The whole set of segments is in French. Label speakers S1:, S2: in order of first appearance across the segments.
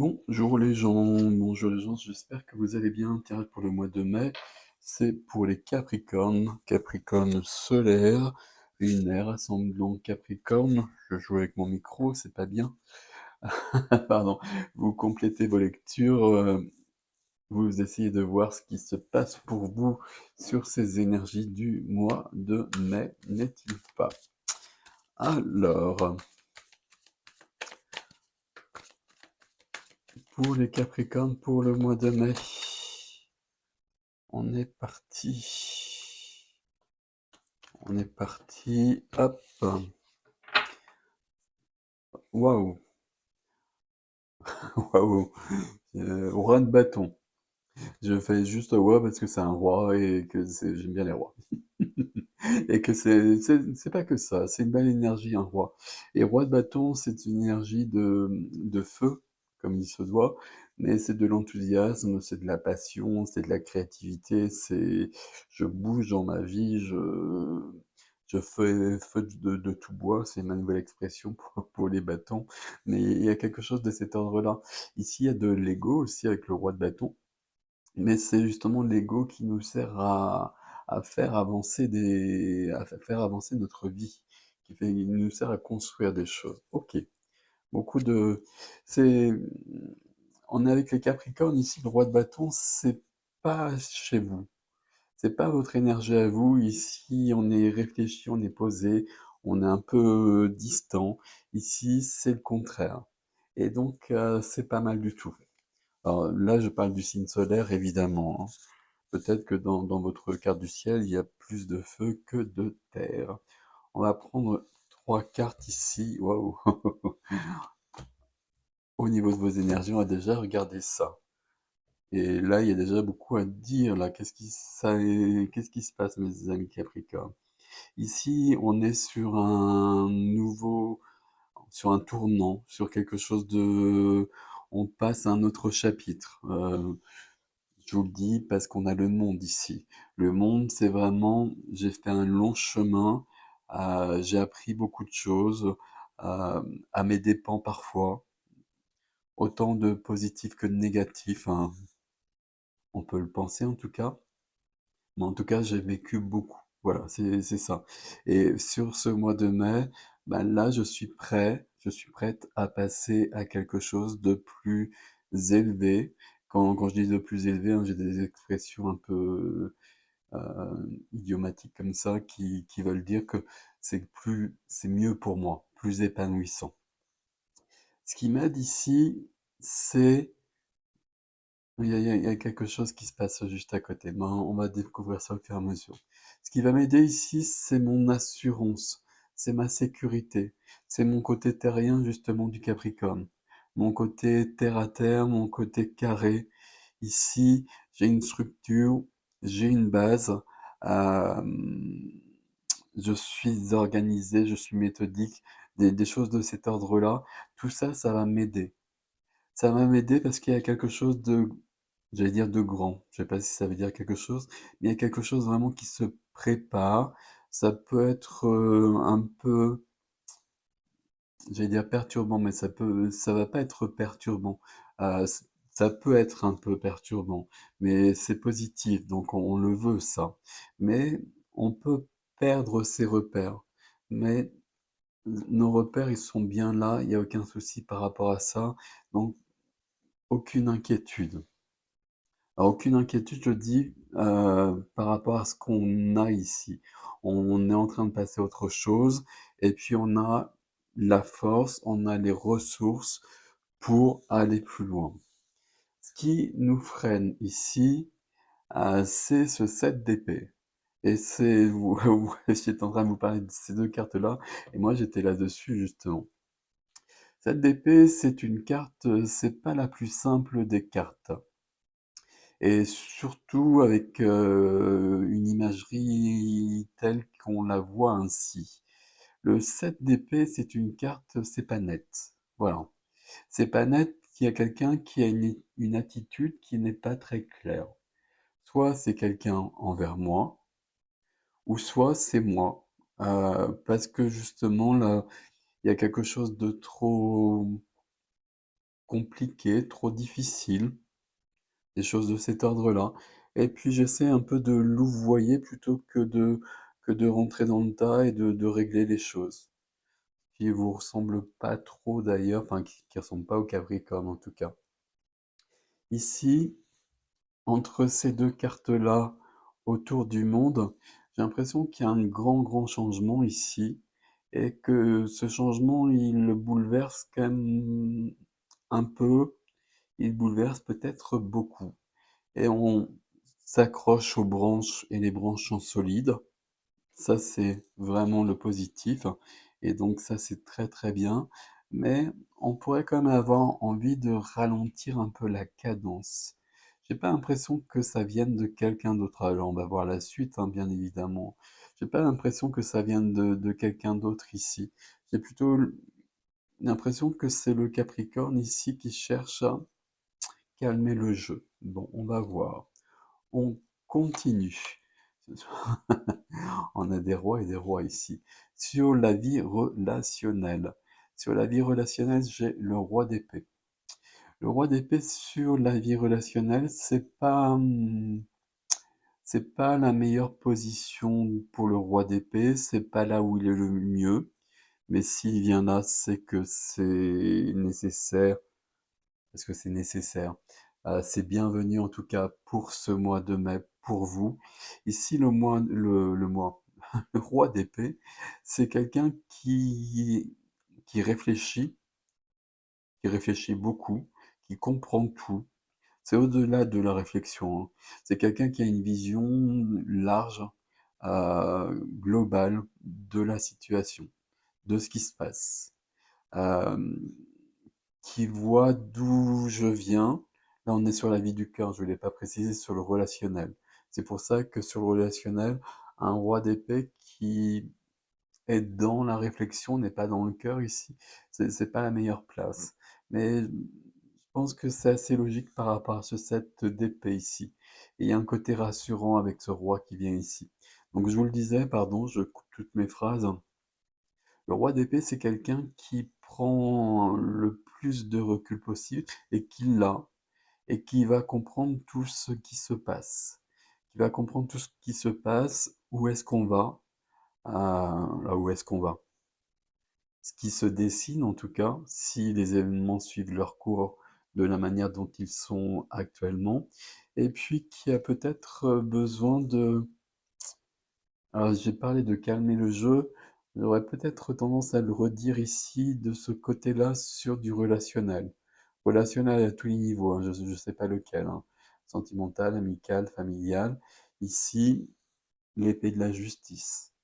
S1: Bonjour les gens, bonjour les gens, j'espère que vous allez bien. Tiens, pour le mois de mai, c'est pour les Capricornes, Capricorne solaire, lunaire, ascendant Capricorne. Je joue avec mon micro, c'est pas bien. Pardon, vous complétez vos lectures, vous essayez de voir ce qui se passe pour vous sur ces énergies du mois de mai, n'est-il pas? Alors, pour les Capricornes, pour le mois de mai. On est parti. On est parti. Hop. Waouh. Waouh. Roi de bâton. Je fais juste roi parce que c'est un roi et que j'aime bien les rois. Et que c'est pas que ça, c'est une belle énergie, un roi. Et roi de bâton, c'est une énergie de feu, comme il se doit, mais c'est de l'enthousiasme, c'est de la passion, c'est de la créativité, c'est je bouge dans ma vie, je fais feu de tout bois, c'est ma nouvelle expression pour les bâtons, mais il y a quelque chose de cet ordre-là. Ici, il y a de l'ego aussi avec le roi de bâton, mais c'est justement l'ego qui nous sert à faire avancer à faire avancer notre vie, il nous sert à construire des choses. Ok, beaucoup de, c'est, on est avec les Capricornes ici, le roi de bâton, c'est pas chez vous, c'est pas votre énergie à vous. Ici, on est réfléchi, on est posé, on est un peu distant. Ici, c'est le contraire. Et donc, c'est pas mal du tout. Alors là, je parle du signe solaire, évidemment, hein. Peut-être que dans votre carte du ciel, il y a plus de feu que de terre. On va prendre trois cartes ici. Waouh! Au niveau de vos énergies, on va déjà regarder ça. Et là, il y a déjà beaucoup à dire. Là, qu'est-ce qui se passe, mes amis Capricorne? Ici, on est sur un tournant, sur quelque chose on passe à un autre chapitre. Je vous le dis parce qu'on a le monde ici. Le monde, c'est vraiment, j'ai fait un long chemin, j'ai appris beaucoup de choses, euh, à mes dépens parfois, autant de positifs que de négatifs, hein. On peut le penser en tout cas, mais en tout cas, j'ai vécu beaucoup. Voilà, c'est ça. Et sur ce mois de mai, ben là, je suis prête à passer à quelque chose de plus élevé. Quand je dis de plus élevé, hein, j'ai des expressions un peu idiomatiques comme ça qui veulent dire que c'est mieux pour moi, plus épanouissant. Ce qui m'aide ici, c'est, il y a quelque chose qui se passe juste à côté. Ben, on va découvrir ça au fur et à mesure. Ce qui va m'aider ici, c'est mon assurance, c'est ma sécurité, c'est mon côté terrien justement du Capricorne, mon côté terre à terre, mon côté carré. Ici, j'ai une structure, j'ai une base, euh, je suis organisé, je suis méthodique, des choses de cet ordre-là. Tout ça, ça va m'aider. Ça va m'aider parce qu'il y a quelque chose j'allais dire de grand. Je sais pas si ça veut dire quelque chose, mais il y a quelque chose vraiment qui se prépare. Ça peut être un peu, j'allais dire perturbant, mais ça va pas être perturbant. Ça peut être un peu perturbant, mais c'est positif, donc on le veut ça. Mais on peut perdre ses repères. Mais nos repères, ils sont bien là, il n'y a aucun souci par rapport à ça. Donc, aucune inquiétude. Alors, aucune inquiétude, je dis, par rapport à ce qu'on a ici. On est en train de passer à autre chose, et puis on a la force, on a les ressources pour aller plus loin. Ce qui nous freine ici, c'est ce 7 d'épée. Et c'est j'étais en train de vous parler de ces deux cartes-là, et moi j'étais là-dessus justement. 7 d'épée, c'est une carte, c'est pas la plus simple des cartes. Et surtout avec une imagerie telle qu'on la voit ainsi. Le 7 d'épée, c'est une carte, c'est pas net. Voilà. C'est pas net, il y a quelqu'un qui a une attitude qui n'est pas très claire. Soit c'est quelqu'un envers moi, ou soit c'est moi. Parce que justement, là, il y a quelque chose de trop compliquées, trop difficiles, des choses de cet ordre-là. Et puis j'essaie un peu de louvoyer plutôt que de rentrer dans le tas et de régler les choses. Qui vous ressemblent pas trop d'ailleurs, enfin qui ressemblent pas au Capricorne en tout cas. Ici, entre ces 2 cartes-là, autour du monde, j'ai l'impression qu'il y a un grand, grand changement ici et que ce changement, il le bouleverse quand même un peu, il bouleverse peut-être beaucoup et on s'accroche aux branches et les branches sont solides. Ça, c'est vraiment le positif et donc ça, c'est très, très bien, mais on pourrait quand même avoir envie de ralentir un peu la cadence. J'ai pas l'impression que ça vienne de quelqu'un d'autre. Alors, on va voir la suite, hein, bien évidemment. J'ai pas l'impression que ça vienne de quelqu'un d'autre ici. J'ai plutôt l'impression que c'est le Capricorne ici qui cherche à calmer le jeu. Bon, on va voir. On continue. On a des rois et des rois ici. Sur la vie relationnelle. Sur la vie relationnelle, j'ai le roi d'épée. Le roi d'épée sur la vie relationnelle, c'est pas la meilleure position pour le roi d'épée, c'est pas là où il est le mieux. Mais s'il vient là, c'est que c'est nécessaire, parce que c'est nécessaire. C'est bienvenu en tout cas pour ce mois de mai, pour vous. Ici, le mois, le roi d'épée, c'est quelqu'un qui réfléchit beaucoup, qui comprend tout. C'est au-delà de la réflexion, hein. C'est quelqu'un qui a une vision large, globale de la situation, de ce qui se passe. Euh, qui voit d'où je viens. Là, on est sur la vie du cœur, je ne l'ai pas précisé, sur le relationnel. C'est pour ça que sur le relationnel, un roi d'épée qui est dans la réflexion n'est pas dans le cœur ici. C'est pas la meilleure place. Mais je pense que c'est assez logique par rapport à ce set d'épée ici. Et il y a un côté rassurant avec ce roi qui vient ici. Donc je vous le disais, pardon, je coupe toutes mes phrases. Le roi d'épée, c'est quelqu'un qui prend le plus de recul possible et qui l'a, et qui va comprendre tout ce qui se passe. Qui va comprendre tout ce qui se passe, où est-ce qu'on va, là où est-ce qu'on va. Ce qui se dessine en tout cas, si les événements suivent leur cours de la manière dont ils sont actuellement, et puis qui a peut-être besoin de alors, j'ai parlé de calmer le jeu. J'aurais peut-être tendance à le redire ici de ce côté-là sur du relationnel. Relationnel à tous les niveaux, hein, je ne sais pas lequel, hein. Sentimental, amical, familial. Ici, l'épée de la justice.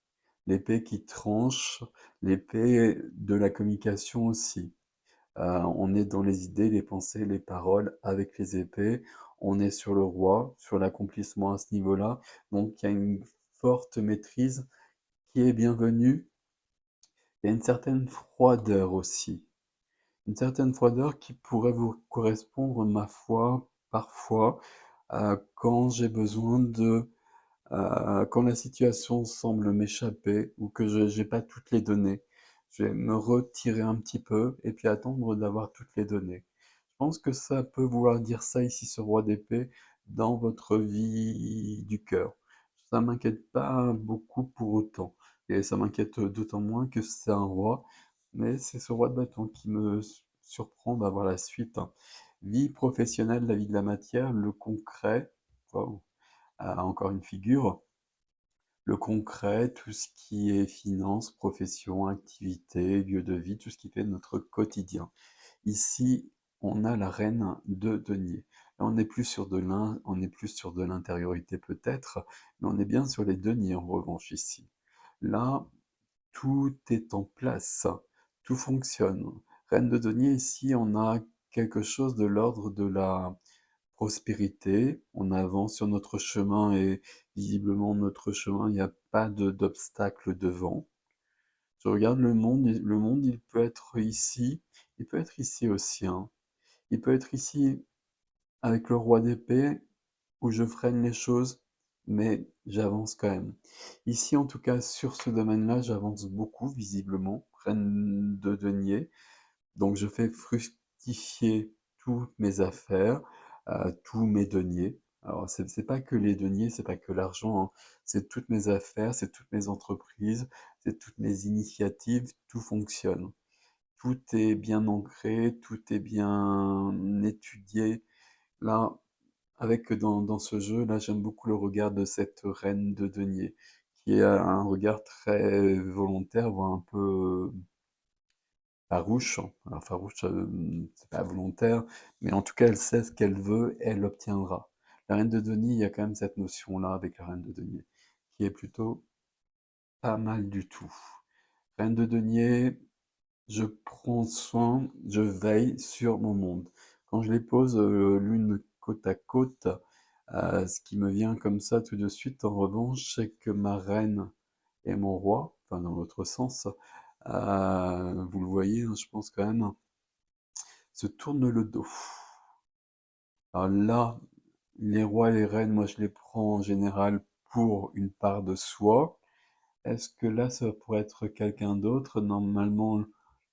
S1: L'épée qui tranche, l'épée de la communication aussi. On est dans les idées, les pensées, les paroles avec les épées. On est sur le roi, sur l'accomplissement à ce niveau-là. Donc, il y a une forte maîtrise qui est bienvenue. Il y a une certaine froideur aussi. Une certaine froideur qui pourrait vous correspondre, ma foi, parfois, quand j'ai besoin quand la situation semble m'échapper ou que je n'ai pas toutes les données. Je vais me retirer un petit peu et puis attendre d'avoir toutes les données. Je pense que ça peut vouloir dire ça ici, ce roi d'épée, dans votre vie du cœur. Ça m'inquiète pas beaucoup pour autant. Et ça m'inquiète d'autant moins que c'est un roi. Mais c'est ce roi de bâton qui me surprend d'avoir la suite, hein. Vie professionnelle, la vie de la matière, le concret. Wow. Encore une figure. Le concret, tout ce qui est finance, profession, activité, lieu de vie, tout ce qui fait notre quotidien. Ici, on a la reine de denier. Là, on est plus sur de l'intériorité peut-être, mais on est bien sur les deniers en revanche ici. Là, tout est en place, tout fonctionne. Reine de denier, ici, on a quelque chose de l'ordre de la prospérité. On avance sur notre chemin et visiblement notre chemin, il n'y a pas d'obstacle devant. Je regarde le monde, il peut être ici, il peut être ici aussi, hein. Il peut être ici avec le roi d'épée, où je freine les choses, mais j'avance quand même. Ici, en tout cas, sur ce domaine-là, j'avance beaucoup, visiblement. Reine de denier. Donc, je fais justifier toutes mes affaires, tous mes deniers. Alors c'est pas que les deniers, c'est pas que l'argent, hein, c'est toutes mes affaires, c'est toutes mes entreprises, c'est toutes mes initiatives, tout fonctionne. Tout est bien ancré, tout est bien étudié. Là, avec dans ce jeu, là, j'aime beaucoup le regard de cette reine de denier, qui a un regard très volontaire, voire un peu farouche. Alors farouche, c'est pas volontaire, mais en tout cas, elle sait ce qu'elle veut, elle l'obtiendra. La reine de denier, il y a quand même cette notion-là avec la reine de denier, qui est plutôt pas mal du tout. Reine de denier, je prends soin, je veille sur mon monde. Quand je les pose l'une côte à côte, ce qui me vient comme ça tout de suite, en revanche, c'est que ma reine et mon roi, enfin dans l'autre sens, vous le voyez, hein, je pense quand même, se tournent le dos. Alors là, les rois et les reines, moi je les prends en général pour une part de soi. Est-ce que là, ça pourrait être quelqu'un d'autre? Normalement,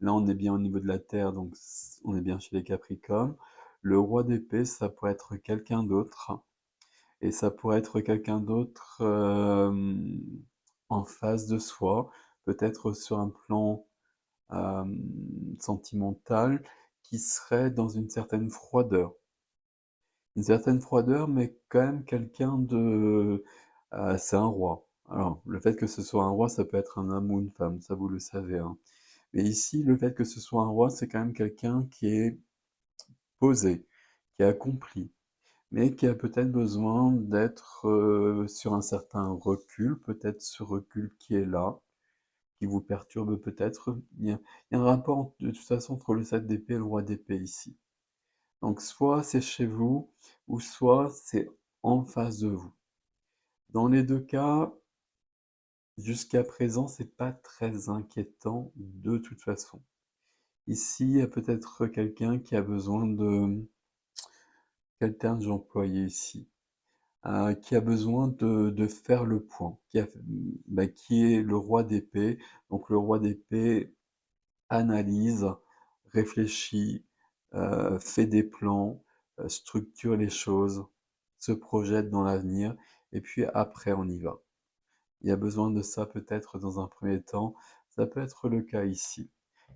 S1: là, on est bien au niveau de la Terre, donc on est bien chez les Capricornes. Le roi d'épée, ça pourrait être quelqu'un d'autre. Et ça pourrait être quelqu'un d'autre en face de soi, peut-être sur un plan euh, sentimental, qui serait dans une certaine froideur. Une certaine froideur, mais quand même quelqu'un de... c'est un roi. Alors, le fait que ce soit un roi, ça peut être un homme ou une femme, ça vous le savez, hein. Mais ici, le fait que ce soit un roi, c'est quand même quelqu'un qui est posé, qui a accompli, mais qui a peut-être besoin d'être sur un certain recul, peut-être ce recul qui est là, qui vous perturbe peut-être. Il y a un rapport de toute façon entre le 7 d'épée et le roi d'épée ici. Donc soit c'est chez vous, ou soit c'est en face de vous. Dans les deux cas, jusqu'à présent, c'est pas très inquiétant de toute façon. Ici, il y a peut-être quelqu'un qui a besoin de... Quel terme j'ai employé ici? Qui a besoin de faire le point, qui est le roi d'épée. Donc le roi d'épée analyse, réfléchit, fait des plans, structure les choses, se projette dans l'avenir, et puis après on y va. Il y a besoin de ça peut-être dans un premier temps, ça peut être le cas ici.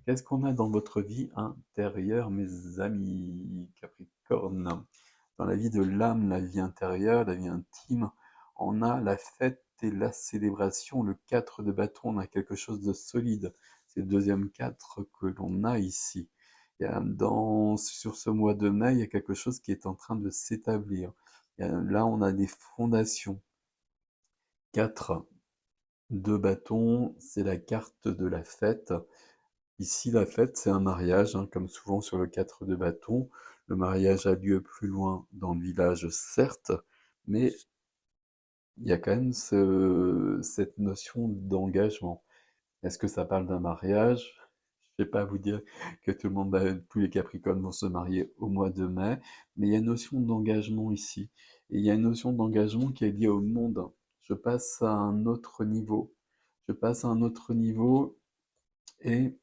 S1: Qu'est-ce qu'on a dans votre vie intérieure, mes amis Capricorne? Dans la vie de l'âme, la vie intérieure, la vie intime, on a la fête et la célébration. Le 4 de bâton, on a quelque chose de solide. C'est le deuxième 4 que l'on a ici. Sur ce mois de mai, il y a quelque chose qui est en train de s'établir. Là, on a des fondations. 4 de bâton, c'est la carte de la fête. Ici, la fête, c'est un mariage, hein, comme souvent sur le 4 de bâton. Le mariage a lieu plus loin dans le village, certes, mais il y a quand même cette notion d'engagement. Est-ce que ça parle d'un mariage? Je ne vais pas vous dire que tout le monde, tous les Capricornes vont se marier au mois de mai, mais il y a une notion d'engagement ici. Et il y a une notion d'engagement qui est liée au monde. Je passe à un autre niveau. Je passe à un autre niveau et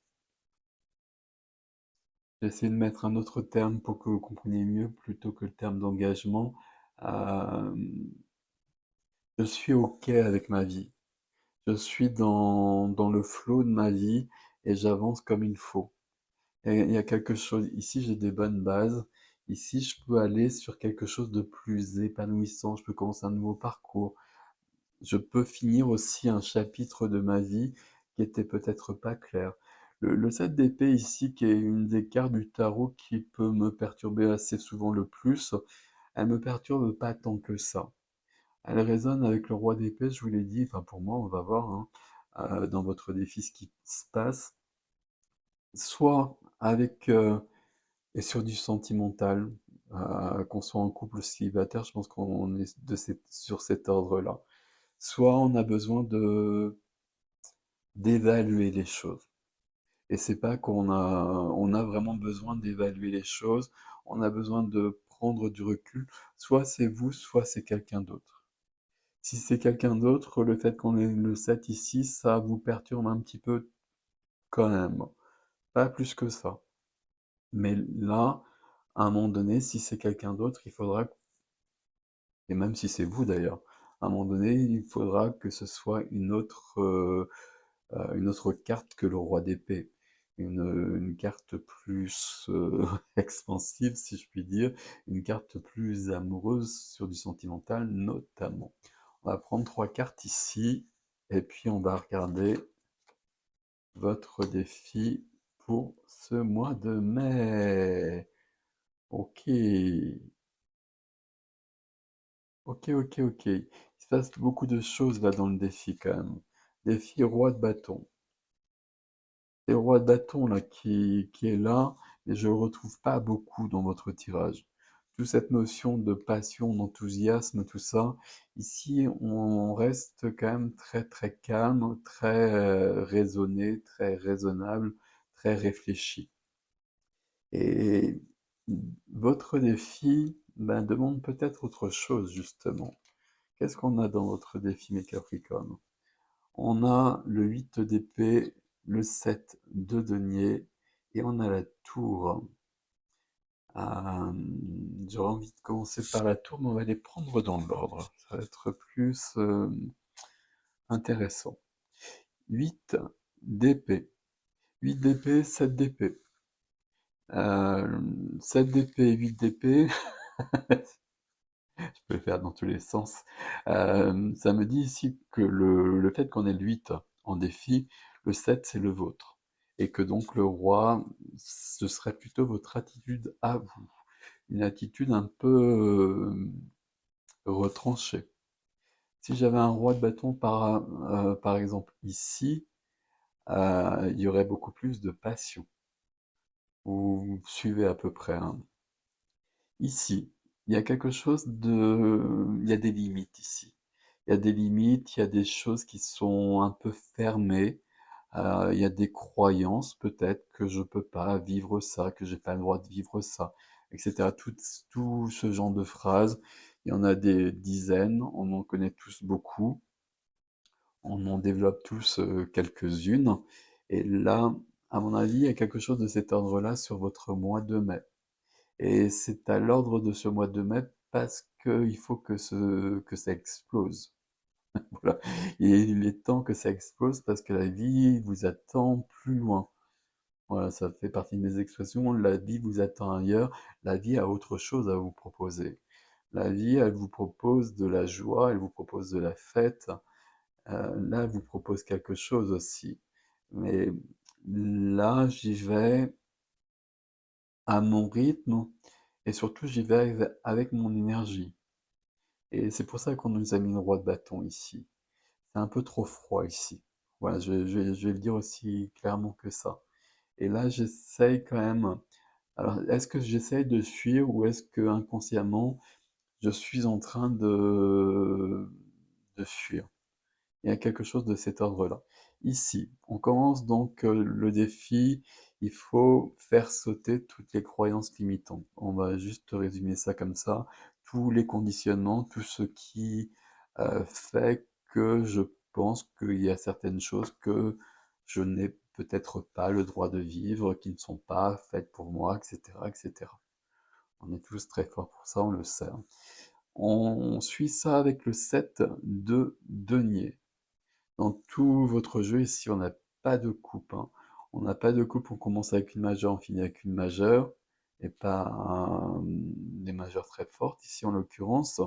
S1: j'essaie de mettre un autre terme pour que vous compreniez mieux plutôt que le terme d'engagement. Euh, je suis OK avec ma vie. Je suis dans le flow de ma vie et j'avance comme il faut. Et il y a quelque chose, ici j'ai des bonnes bases. Ici je peux aller sur quelque chose de plus épanouissant. Je peux commencer un nouveau parcours. Je peux finir aussi un chapitre de ma vie qui était peut-être pas clair. Le 7 d'épée ici, qui est une des cartes du tarot qui peut me perturber assez souvent le plus, elle me perturbe pas tant que ça. Elle résonne avec le roi d'épée, je vous l'ai dit, enfin pour moi, on va voir hein, dans votre défi ce qui se passe. Soit avec, et sur du sentimental, qu'on soit en couple ou célibataire, je pense qu'on est sur cet ordre-là. Soit on a besoin d'évaluer les choses. Et c'est pas on a vraiment besoin d'évaluer les choses, on a besoin de prendre du recul. Soit c'est vous, soit c'est quelqu'un d'autre. Si c'est quelqu'un d'autre, le fait qu'on ait le 7 ici, ça vous perturbe un petit peu quand même. Pas plus que ça. Mais là, à un moment donné, si c'est quelqu'un d'autre, il faudra, et même si c'est vous d'ailleurs, à un moment donné, il faudra que ce soit une autre carte que le roi d'épée. Une carte plus expansive, si je puis dire, une carte plus amoureuse sur du sentimental notamment. On va prendre 3 cartes ici, et puis on va regarder votre défi pour ce mois de mai. Ok, ok. Il se passe beaucoup de choses là dans le défi quand même. Défi roi de bâton. C'est le roi de bâton là qui est là, et je le retrouve pas beaucoup dans votre tirage. Toute cette notion de passion, d'enthousiasme, tout ça, ici on reste quand même très calme, très raisonné, très raisonnable, très réfléchi. Et votre défi ben, demande peut-être autre chose justement. Qu'est-ce qu'on a dans votre défi, mes Capricornes? On a le 8 d'épée, le 7 de denier, et on a la tour. Euh, J'aurais envie de commencer par la tour, mais on va les prendre dans l'ordre. Ça va être plus intéressant. 8 d'épée. 8 d'épée, 7 d'épée. 7 d'épée, 8 d'épée. Je peux le faire dans tous les sens. Ça me dit ici que le fait qu'on ait le 8 en défi, le 7 c'est le vôtre. Et que donc le roi, ce serait plutôt votre attitude à vous. Une attitude un peu retranchée. Si j'avais un roi de bâton par exemple ici, il y aurait beaucoup plus de passion. Vous suivez à peu près, hein. Ici, il y a quelque chose de... Il y a des limites ici. Il y a des limites, il y a des choses qui sont un peu fermées. Il y a des croyances peut-être que je peux pas vivre ça, que j'ai pas le droit de vivre ça, etc. Tout ce genre de phrases, il y en a des dizaines, on en connaît tous beaucoup, on en développe tous quelques-unes. Et là, à mon avis, il y a quelque chose de cet ordre-là sur votre mois de mai. Et c'est à l'ordre de ce mois de mai parce qu'il faut que ça explose. Voilà. Et il est temps que ça explose parce que la vie vous attend plus loin. Voilà, ça fait partie de mes expressions. La vie vous attend ailleurs. La vie a autre chose à vous proposer. La vie, elle vous propose de la joie, elle vous propose de la fête. Là, elle vous propose quelque chose aussi. Mais là, j'y vais à mon rythme et surtout j'y vais avec mon énergie. Et c'est pour ça qu'on nous a mis le roi de bâton ici. C'est un peu trop froid ici. Voilà, je vais le dire aussi clairement que ça. Et là, j'essaye quand même. Alors, est-ce que j'essaye de fuir ou est-ce que inconsciemment, je suis en train de fuir? Il y a quelque chose de cet ordre-là. Ici, on commence donc le défi. Il faut faire sauter toutes les croyances limitantes. On va juste résumer ça comme ça. Tous les conditionnements, tout ce qui fait que je pense qu'il y a certaines choses que je n'ai peut-être pas le droit de vivre, qui ne sont pas faites pour moi, etc., etc. On est tous très forts pour ça, on le sait, hein. On suit ça avec le 7 de denier. Dans tout votre jeu, ici, on n'a pas de coupe, hein. On n'a pas de coupe, on commence avec une majeure, on finit avec une majeure, et pas des majeures très fortes, ici en l'occurrence.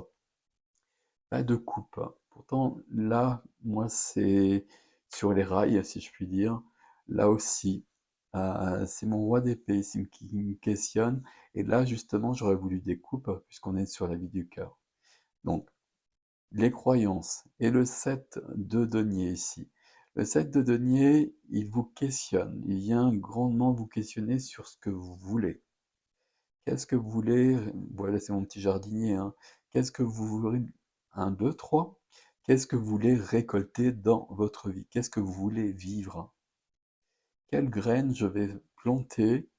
S1: Pas de coupe, hein. Pourtant, là, moi, c'est sur les rails, si je puis dire. Là aussi, c'est mon roi d'épée ici qui me questionne. Et là, justement, j'aurais voulu des coupes, puisqu'on est sur la vie du cœur. Donc, les croyances et le 7 de denier ici. Le 7 de denier, il vous questionne, il vient grandement vous questionner sur ce que vous voulez. Qu'est-ce que vous voulez? Voilà, c'est mon petit jardinier, hein. Qu'est-ce que vous voulez? Un, 2, 3. Qu'est-ce que vous voulez récolter dans votre vie? Qu'est-ce que vous voulez vivre? Quelle graine je vais planter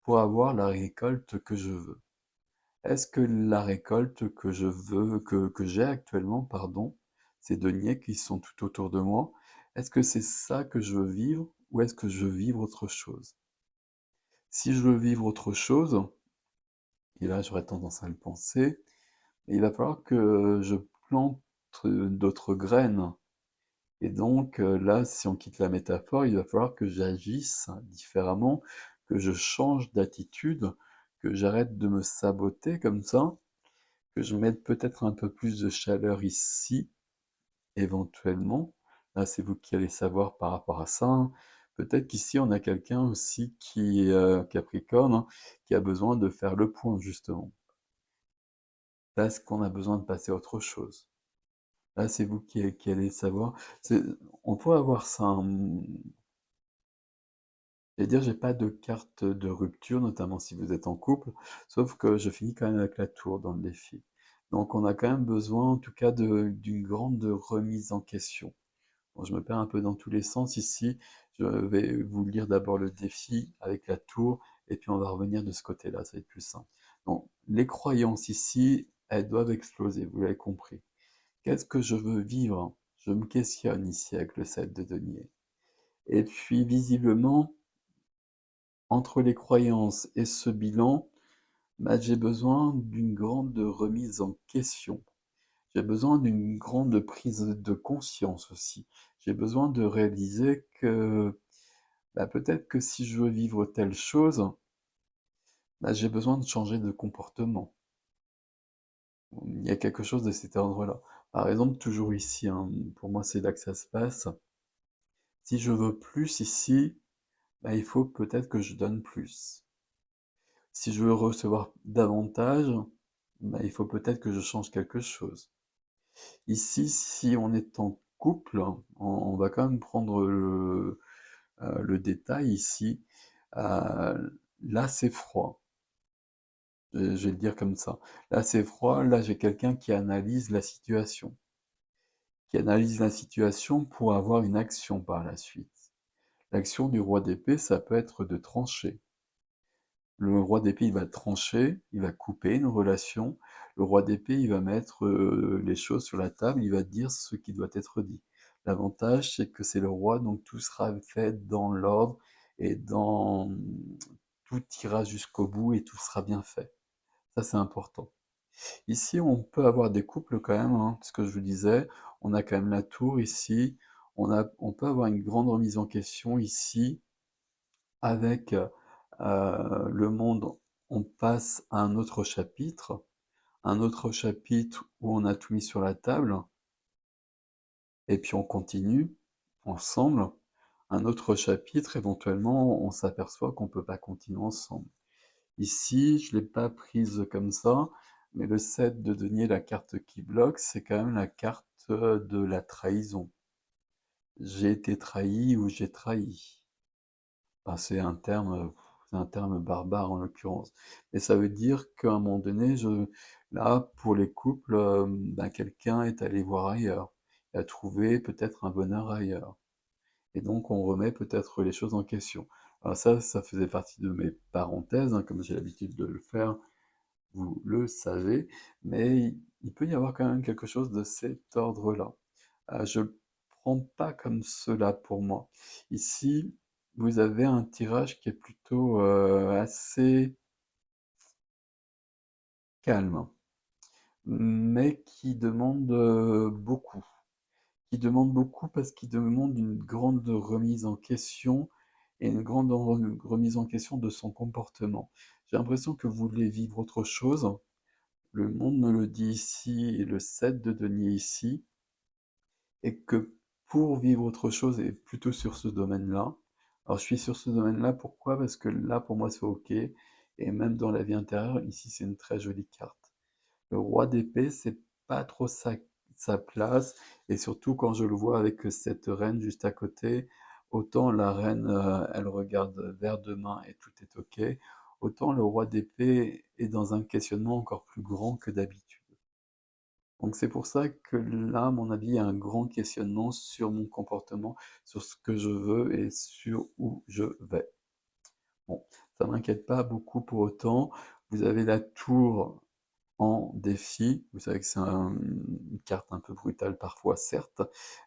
S1: pour avoir la récolte que je veux? Est-ce que la récolte que je veux, que j'ai actuellement, pardon, ces deniers qui sont tout autour de moi, est-ce que c'est ça que je veux vivre ou est-ce que je veux vivre autre chose? Si je veux vivre autre chose, et là j'aurais tendance à le penser, il va falloir que je plante d'autres graines. Et donc là, si on quitte la métaphore, il va falloir que j'agisse différemment, que je change d'attitude, que j'arrête de me saboter comme ça, que je mette peut-être un peu plus de chaleur ici, éventuellement. Là, c'est vous qui allez savoir par rapport à ça, hein. Peut-être qu'ici, on a quelqu'un aussi qui est Capricorne, hein, qui a besoin de faire le point, justement, parce qu'on a besoin de passer à autre chose. Là, c'est vous qui allez savoir. On peut avoir ça, hein. C'est-à-dire, j'ai pas de carte de rupture, notamment si vous êtes en couple, sauf que je finis quand même avec la tour dans le défi. Donc on a quand même besoin, en tout cas, d'une grande remise en question. Bon, je me perds un peu dans tous les sens ici. Je vais vous lire d'abord le défi avec la tour, et puis on va revenir de ce côté-là, ça va être plus simple. Donc, les croyances ici, elles doivent exploser, vous l'avez compris. Qu'est-ce que je veux vivre? Je me questionne ici avec le 7 de denier. Et puis, visiblement, entre les croyances et ce bilan, bah, j'ai besoin d'une grande remise en question. J'ai besoin d'une grande prise de conscience aussi. J'ai besoin de réaliser que bah, peut-être que si je veux vivre telle chose, bah, j'ai besoin de changer de comportement. Il y a quelque chose de cet ordre-là. Par exemple, toujours ici, hein, pour moi c'est là que ça se passe. Si je veux plus ici, bah, il faut peut-être que je donne plus. Si je veux recevoir davantage, bah, il faut peut-être que je change quelque chose. Ici, si on est en couple, on va quand même prendre le détail ici. Là, c'est froid. Je vais le dire comme ça. Là, c'est froid. Là, j'ai quelqu'un qui analyse la situation. Qui analyse la situation pour avoir une action par la suite. L'action du roi d'épée, ça peut être de trancher. Le roi d'épée, il va trancher, il va couper une relation. Le roi d'épée, il va mettre les choses sur la table, il va dire ce qui doit être dit. L'avantage, c'est que c'est le roi, donc tout sera fait dans l'ordre et dans tout ira jusqu'au bout et tout sera bien fait. Ça, c'est important. Ici, on peut avoir des couples quand même, hein, ce que je vous disais, on a quand même la tour ici, on peut avoir une grande remise en question ici, avec le monde, on passe à un autre chapitre où on a tout mis sur la table, et puis on continue ensemble. Un autre chapitre, éventuellement, on s'aperçoit qu'on ne peut pas continuer ensemble. Ici, je ne l'ai pas prise comme ça, mais le 7 de denier, la carte qui bloque, c'est quand même la carte de la trahison. J'ai été trahi ou j'ai trahi. Enfin, c'est un terme barbare en l'occurrence. Et ça veut dire qu'à un moment donné, là, pour les couples, ben, quelqu'un est allé voir ailleurs, et a trouvé peut-être un bonheur ailleurs. Et donc, on remet peut-être les choses en question. Alors ça faisait partie de mes parenthèses, hein, comme j'ai l'habitude de le faire, vous le savez, mais il peut y avoir quand même quelque chose de cet ordre-là. Je le prends pas comme cela pour moi. Ici, vous avez un tirage qui est plutôt assez calme, mais qui demande beaucoup. Qui demande beaucoup parce qu'il demande une grande remise en question et une grande remise en question de son comportement. J'ai l'impression que vous voulez vivre autre chose. Le monde me le dit ici, et le 7 de denier ici, et que pour vivre autre chose, et plutôt sur ce domaine-là, alors je suis sur ce domaine-là, pourquoi? Parce que là, pour moi, c'est OK, et même dans la vie intérieure, ici, c'est une très jolie carte. Le roi d'épée, c'est pas trop sa place, et surtout quand je le vois avec cette reine juste à côté, autant la reine, elle regarde vers demain et tout est OK, autant le roi d'épée est dans un questionnement encore plus grand que d'habitude. Donc c'est pour ça que là, à mon avis, il y a un grand questionnement sur mon comportement, sur ce que je veux et sur où je vais. Bon, ça m'inquiète pas beaucoup pour autant. Vous avez la tour en défi. Vous savez que c'est une carte un peu brutale parfois, certes,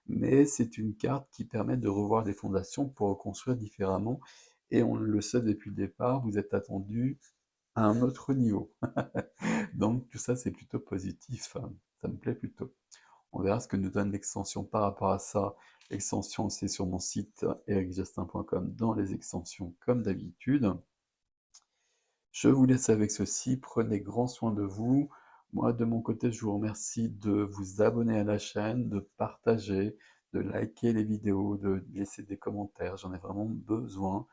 S1: mais c'est une carte qui permet de revoir les fondations pour reconstruire différemment et on le sait depuis le départ, vous êtes attendu à un autre niveau. Donc tout ça, c'est plutôt positif, hein. Ça me plaît plutôt. On verra ce que nous donne l'extension par rapport à ça. L'extension, c'est sur mon site ericjastin.com dans les extensions comme d'habitude. Je vous laisse avec ceci, prenez grand soin de vous. Moi, de mon côté, je vous remercie de vous abonner à la chaîne, de partager, de liker les vidéos, de laisser des commentaires. J'en ai vraiment besoin.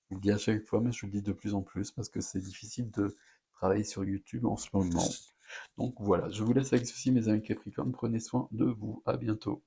S1: Je vous le dis à chaque fois, mais je vous le dis de plus en plus parce que c'est difficile de travailler sur YouTube en ce moment. Donc voilà, je vous laisse avec ceci, mes amis Capricornes. Prenez soin de vous. À bientôt.